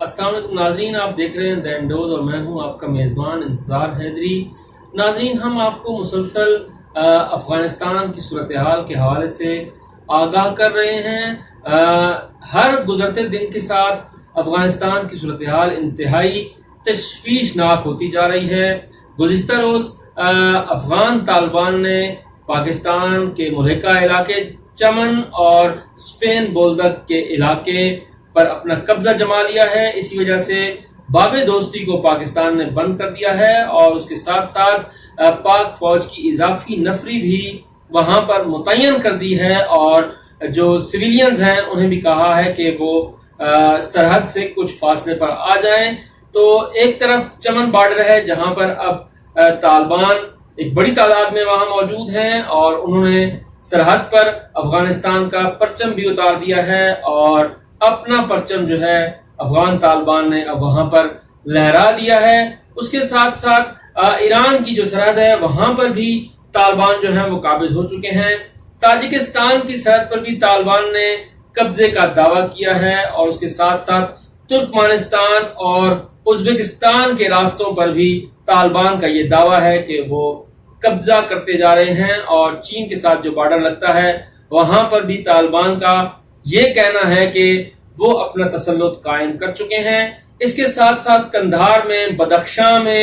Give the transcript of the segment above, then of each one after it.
السلام علیکم ناظرین، آپ دیکھ رہے ہیں دینڈوز اور میں ہوں آپ کا میزبان انتظار حیدری۔ ناظرین، ہم آپ کو مسلسل افغانستان کی صورتحال کے حوالے سے آگاہ کر رہے ہیں۔ ہر گزرتے دن کے ساتھ افغانستان کی صورتحال انتہائی تشویشناک ہوتی جا رہی ہے۔ گزشتہ روز افغان طالبان نے پاکستان کے ملحقہ علاقے چمن اور اسپین بولدک کے علاقے پر اپنا قبضہ جما لیا ہے۔ اسی وجہ سے باب دوستی کو پاکستان نے بند کر دیا ہے اور اس کے ساتھ ساتھ پاک فوج کی اضافی نفری بھی وہاں پر متعین کر دی ہے، اور جو سویلینز ہیں انہیں بھی کہا ہے کہ وہ سرحد سے کچھ فاصلے پر آ جائیں۔ تو ایک طرف چمن بارڈر ہے جہاں پر اب طالبان ایک بڑی تعداد میں وہاں موجود ہیں، اور انہوں نے سرحد پر افغانستان کا پرچم بھی اتار دیا ہے، اور اپنا پرچم جو ہے افغان طالبان نے اب وہاں پر لہرا دیا ہے۔ اس کے ساتھ ساتھ ایران کی جو سرحد ہے وہاں پر بھی طالبان جو ہیں وہ قابض ہو چکے ہیں۔ تاجکستان کی سرحد پر بھی طالبان نے قبضے کا دعویٰ کیا ہے، اور اس کے ساتھ ساتھ ترکمانستان اور ازبکستان کے راستوں پر بھی طالبان کا یہ دعویٰ ہے کہ وہ قبضہ کرتے جا رہے ہیں، اور چین کے ساتھ جو بارڈر لگتا ہے وہاں پر بھی طالبان کا یہ کہنا ہے کہ وہ اپنا تسلط قائم کر چکے ہیں۔ اس کے ساتھ ساتھ قندھار میں، بدخشاں میں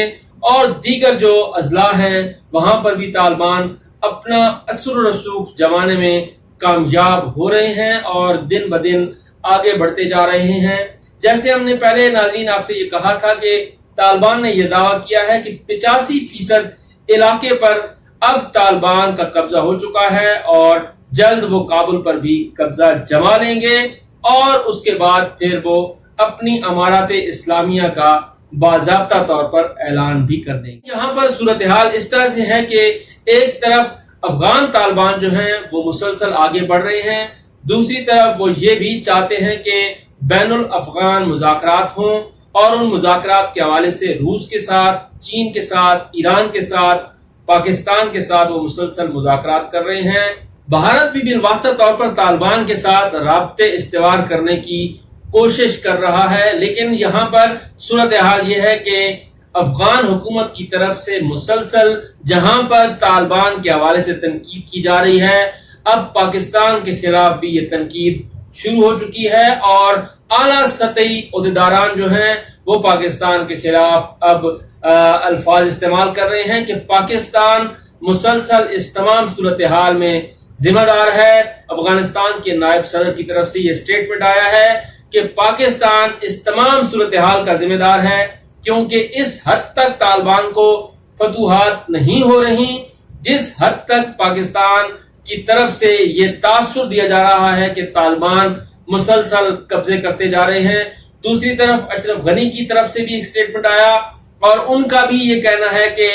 اور دیگر جو اضلاع ہیں وہاں پر بھی طالبان اپنا اثر و رسوخ جمانے میں کامیاب ہو رہے ہیں اور دن بدن آگے بڑھتے جا رہے ہیں۔ جیسے ہم نے پہلے ناظرین آپ سے یہ کہا تھا کہ طالبان نے یہ دعویٰ کیا ہے کہ 85% علاقے پر اب طالبان کا قبضہ ہو چکا ہے، اور جلد وہ کابل پر بھی قبضہ جما لیں گے، اور اس کے بعد پھر وہ اپنی امارات اسلامیہ کا باضابطہ طور پر اعلان بھی کر دیں گے۔ یہاں پر صورتحال اس طرح سے ہے کہ ایک طرف افغان طالبان جو ہیں وہ مسلسل آگے بڑھ رہے ہیں، دوسری طرف وہ یہ بھی چاہتے ہیں کہ بین الافغان مذاکرات ہوں، اور ان مذاکرات کے حوالے سے روس کے ساتھ، چین کے ساتھ، ایران کے ساتھ، پاکستان کے ساتھ وہ مسلسل مذاکرات کر رہے ہیں۔ بھارت بھی بالواسطہ طور پر طالبان کے ساتھ رابطے استوار کرنے کی کوشش کر رہا ہے، لیکن یہاں پر صورتحال یہ ہے کہ افغان حکومت کی طرف سے مسلسل جہاں پر طالبان کے حوالے سے تنقید کی جا رہی ہے، اب پاکستان کے خلاف بھی یہ تنقید شروع ہو چکی ہے، اور اعلیٰ سطحی عہدیداران جو ہیں وہ پاکستان کے خلاف اب الفاظ استعمال کر رہے ہیں کہ پاکستان مسلسل اس تمام صورتحال میں ذمہ دار ہے۔ افغانستان کے نائب صدر کی طرف سے یہ سٹیٹمنٹ آیا ہے کہ پاکستان اس تمام صورتحال کا ذمہ دار ہے، کیونکہ اس حد تک طالبان کو فتوحات نہیں ہو رہی جس حد تک پاکستان کی طرف سے یہ تاثر دیا جا رہا ہے کہ طالبان مسلسل قبضے کرتے جا رہے ہیں۔ دوسری طرف اشرف غنی کی طرف سے بھی ایک سٹیٹمنٹ آیا، اور ان کا بھی یہ کہنا ہے کہ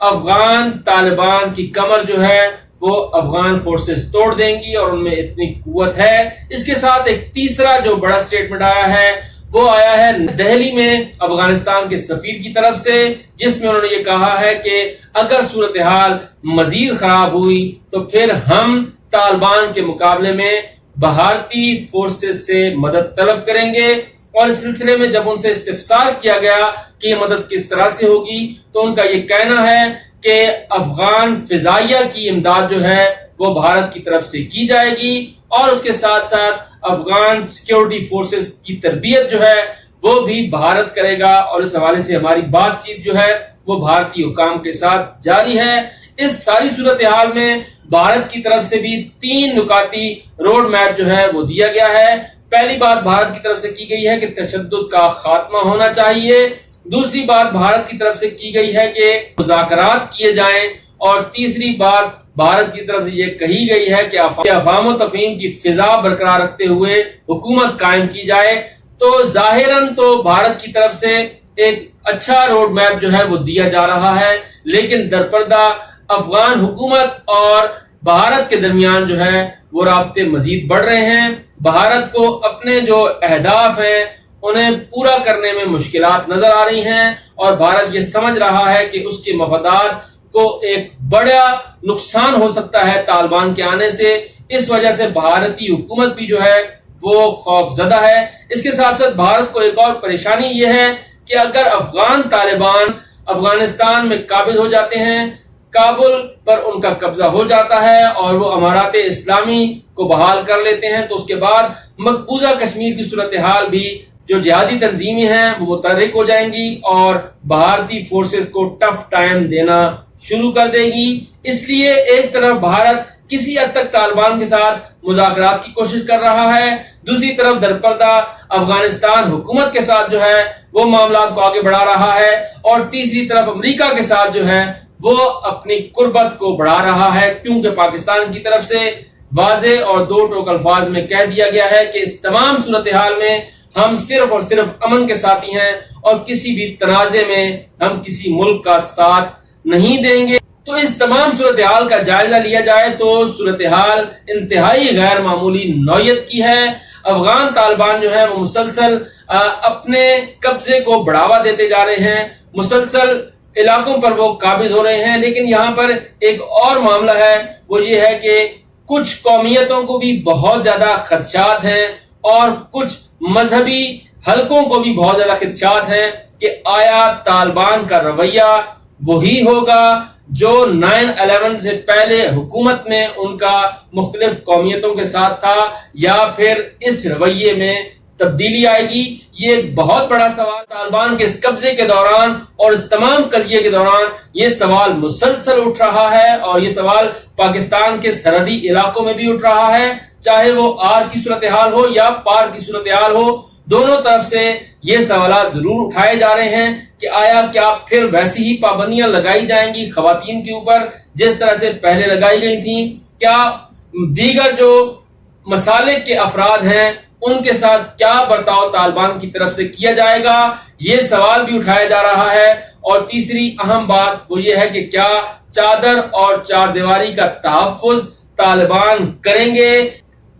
افغان طالبان کی کمر جو ہے وہ افغان فورسز توڑ دیں گی، اور ان میں اتنی قوت ہے۔ اس کے ساتھ ایک تیسرا جو بڑا سٹیٹمنٹ آیا ہے وہ آیا ہے دہلی میں افغانستان کے سفیر کی طرف سے، جس میں انہوں نے یہ کہا ہے کہ اگر صورتحال مزید خراب ہوئی تو پھر ہم طالبان کے مقابلے میں بھارتی فورسز سے مدد طلب کریں گے۔ اور اس سلسلے میں جب ان سے استفسار کیا گیا کہ یہ مدد کس طرح سے ہوگی، تو ان کا یہ کہنا ہے کہ افغان فضائیہ کی امداد جو ہے وہ بھارت کی طرف سے کی جائے گی، اور اس کے ساتھ ساتھ افغان سیکیورٹی فورسز کی تربیت جو ہے وہ بھی بھارت کرے گا، اور اس حوالے سے ہماری بات چیت جو ہے وہ بھارتی حکام کے ساتھ جاری ہے۔ اس ساری صورتحال میں بھارت کی طرف سے بھی 3 نکاتی روڈ میپ جو ہے وہ دیا گیا ہے۔ پہلی بات بھارت کی طرف سے کی گئی ہے کہ تشدد کا خاتمہ ہونا چاہیے، دوسری بات بھارت کی طرف سے کی گئی ہے کہ مذاکرات کیے جائیں، اور تیسری بات بھارت کی طرف سے یہ کہی گئی ہے کہ افہام و تفہیم کی فضا برقرار رکھتے ہوئے حکومت قائم کی جائے۔ تو ظاہراً تو بھارت کی طرف سے ایک اچھا روڈ میپ جو ہے وہ دیا جا رہا ہے، لیکن درپردہ افغان حکومت اور بھارت کے درمیان جو ہے وہ رابطے مزید بڑھ رہے ہیں۔ بھارت کو اپنے جو اہداف ہیں انہیں پورا کرنے میں مشکلات نظر آ رہی ہیں، اور بھارت یہ سمجھ رہا ہے کہ اس کے مفادات کو ایک بڑا نقصان ہو سکتا ہے طالبان کے آنے سے۔ اس وجہ سے بھارتی حکومت بھی جو ہے وہ خوف زدہ ہے۔ اس کے ساتھ ساتھ بھارت کو ایک اور پریشانی یہ ہے کہ اگر افغان طالبان افغانستان میں قابض ہو جاتے ہیں، کابل پر ان کا قبضہ ہو جاتا ہے اور وہ امارات اسلامی کو بحال کر لیتے ہیں، تو اس کے بعد مقبوضہ کشمیر کی صورتحال بھی جو جہادی تنظیمیں ہیں وہ متحرک ہو جائیں گی اور بھارتی فورسز کو ٹف ٹائم دینا شروع کر دے گی۔ اس لیے ایک طرف بھارت کسی حد تک طالبان کے ساتھ مذاکرات کی کوشش کر رہا ہے، دوسری طرف درپردہ افغانستان حکومت کے ساتھ جو ہے وہ معاملات کو آگے بڑھا رہا ہے، اور تیسری طرف امریکہ کے ساتھ جو ہے وہ اپنی قربت کو بڑھا رہا ہے، کیونکہ پاکستان کی طرف سے واضح اور دو ٹوک الفاظ میں کہہ دیا گیا ہے کہ اس تمام صورتحال میں ہم صرف اور صرف امن کے ساتھی ہیں اور کسی بھی تنازع میں ہم کسی ملک کا ساتھ نہیں دیں گے۔ تو اس تمام صورتحال کا جائزہ لیا جائے تو صورتحال انتہائی غیر معمولی نوعیت کی ہے۔ افغان طالبان جو ہیں وہ مسلسل اپنے قبضے کو بڑھاوا دیتے جا رہے ہیں، مسلسل علاقوں پر وہ قابض ہو رہے ہیں، لیکن یہاں پر ایک اور معاملہ ہے، وہ یہ ہے کہ کچھ قومیتوں کو بھی بہت زیادہ خدشات ہیں اور کچھ مذہبی حلقوں کو بھی بہت زیادہ خدشات ہیں کہ آیا طالبان کا رویہ وہی ہوگا جو 9/11 سے پہلے حکومت میں ان کا مختلف قومیتوں کے ساتھ تھا، یا پھر اس رویے میں تبدیلی آئے گی۔ یہ ایک بہت بڑا سوال طالبان کے اس قبضے کے دوران اور اس تمام قضیے کے دوران یہ سوال مسلسل اٹھ رہا ہے، اور یہ سوال پاکستان کے سرحدی علاقوں میں بھی اٹھ رہا ہے، چاہے وہ آر کی صورتحال ہو یا پار کی صورتحال ہو، دونوں طرف سے یہ سوالات ضرور اٹھائے جا رہے ہیں کہ آیا کیا پھر ویسی ہی پابندیاں لگائی جائیں گی خواتین کے اوپر جس طرح سے پہلے لگائی گئی تھیں؟ کیا دیگر جو مسالک کے افراد ہیں ان کے ساتھ کیا برتاؤ طالبان کی طرف سے کیا جائے گا؟ یہ سوال بھی اٹھایا جا رہا ہے۔ اور تیسری اہم بات وہ یہ ہے کہ کیا چادر اور چار دیواری کا تحفظ طالبان کریں گے؟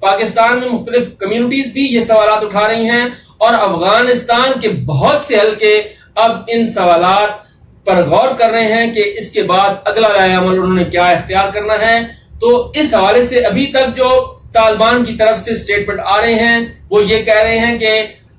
پاکستان میں مختلف کمیونٹیز بھی یہ سوالات اٹھا رہی ہیں، اور افغانستان کے بہت سے حلقے اب ان سوالات پر غور کر رہے ہیں کہ اس کے بعد اگلا رائے عمل انہوں نے کیا اختیار کرنا ہے۔ تو اس حوالے سے ابھی تک جو طالبان کی طرف سے سٹیٹمنٹ آ رہے ہیں وہ یہ کہہ رہے ہیں کہ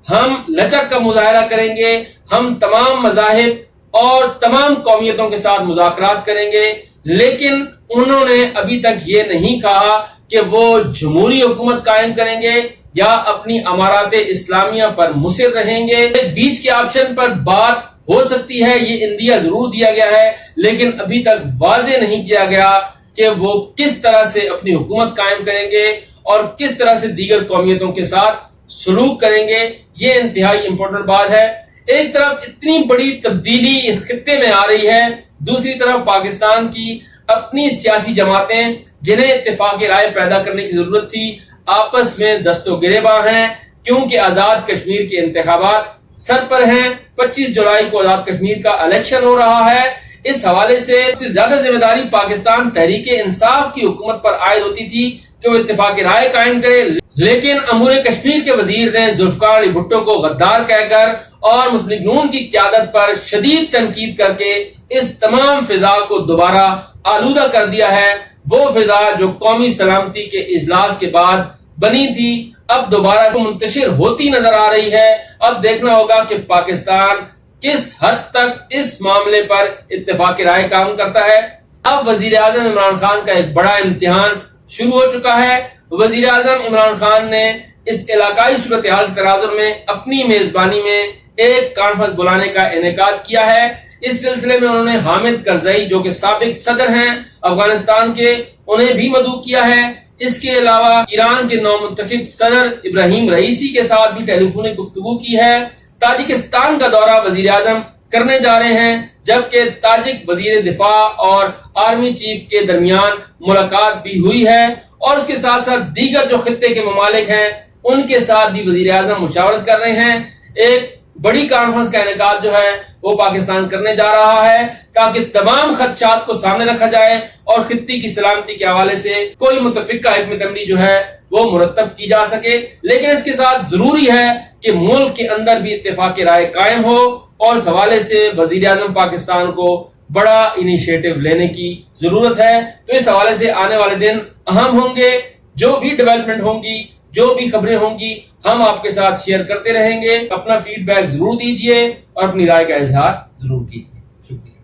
ہم لچک کا مظاہرہ کریں گے، ہم تمام مذاہب اور تمام قومیتوں کے ساتھ مذاکرات کریں گے، لیکن انہوں نے ابھی تک یہ نہیں کہا کہ وہ جمہوری حکومت قائم کریں گے یا اپنی امارات اسلامیہ پر مصر رہیں گے۔ بیچ کے آپشن پر بات ہو سکتی ہے، یہ اندیا ضرور دیا گیا ہے، لیکن ابھی تک واضح نہیں کیا گیا کہ وہ کس طرح سے اپنی حکومت قائم کریں گے اور کس طرح سے دیگر قومیتوں کے ساتھ سلوک کریں گے۔ یہ انتہائی امپورٹنٹ بات ہے۔ ایک طرف اتنی بڑی تبدیلی اس خطے میں آ رہی ہے، دوسری طرف پاکستان کی اپنی سیاسی جماعتیں جنہیں اتفاق رائے پیدا کرنے کی ضرورت تھی آپس میں دست و گریباں ہیں، کیونکہ آزاد کشمیر کے انتخابات سر پر ہیں۔ 25 جولائی کو آزاد کشمیر کا الیکشن ہو رہا ہے۔ اس حوالے سے زیادہ ذمہ داری پاکستان تحریک انصاف کی حکومت پر عائد ہوتی تھی کہ وہ اتفاق رائے قائم کرے، لیکن امور کشمیر کے وزیر نے ذوالفقار علی بھٹو کو غدار کہہ کر اور مسلم لیگ نون کی قیادت پر شدید تنقید کر کے اس تمام فضا کو دوبارہ آلودہ کر دیا ہے۔ وہ فضا جو قومی سلامتی کے اجلاس کے بعد بنی تھی اب دوبارہ سے منتشر ہوتی نظر آ رہی ہے۔ اب دیکھنا ہوگا کہ پاکستان کس حد تک اس معاملے پر اتفاق رائے کام کرتا ہے۔ اب وزیر اعظم عمران خان کا ایک بڑا امتحان شروع ہو چکا ہے۔ وزیر اعظم عمران خان نے اس علاقائی صورتحال کے تناظر میں اپنی میزبانی میں ایک کانفرنس بلانے کا انعقاد کیا ہے۔ اس سلسلے میں انہوں نے حامد کرزئی جو کہ سابق صدر ہیں افغانستان کے، انہیں بھی مدعو کیا ہے۔ اس کے علاوہ ایران کے نومنتخب صدر ابراہیم رئیسی کے ساتھ بھی ٹیلی فونک گفتگو کی ہے۔ تاجکستان کا دورہ وزیر اعظم کرنے جا رہے ہیں، جبکہ تاجک وزیر دفاع اور آرمی چیف کے درمیان ملاقات بھی ہوئی ہے، اور اس کے ساتھ ساتھ دیگر جو خطے کے ممالک ہیں ان کے ساتھ بھی وزیر اعظم مشاورت کر رہے ہیں۔ ایک بڑی کانفرنس کا انعقاد جو ہے وہ پاکستان کرنے جا رہا ہے تاکہ تمام خدشات کو سامنے رکھا جائے اور خطے کی سلامتی کے حوالے سے کوئی متفقہ حکمت عملی جو ہے وہ مرتب کی جا سکے۔ لیکن اس کے ساتھ ضروری ہے کہ ملک کے اندر بھی اتفاق رائے قائم ہو، اور اس حوالے سے وزیر اعظم پاکستان کو بڑا انیشیٹو لینے کی ضرورت ہے۔ تو اس حوالے سے آنے والے دن اہم ہوں گے، جو بھی ڈیولپمنٹ ہوں گی جو بھی خبریں ہوں گی ہم آپ کے ساتھ شیئر کرتے رہیں گے. اپنا فیڈ بیک ضرور دیجیے اور اپنی رائے کا اظہار ضرور کیجیے. شکریہ.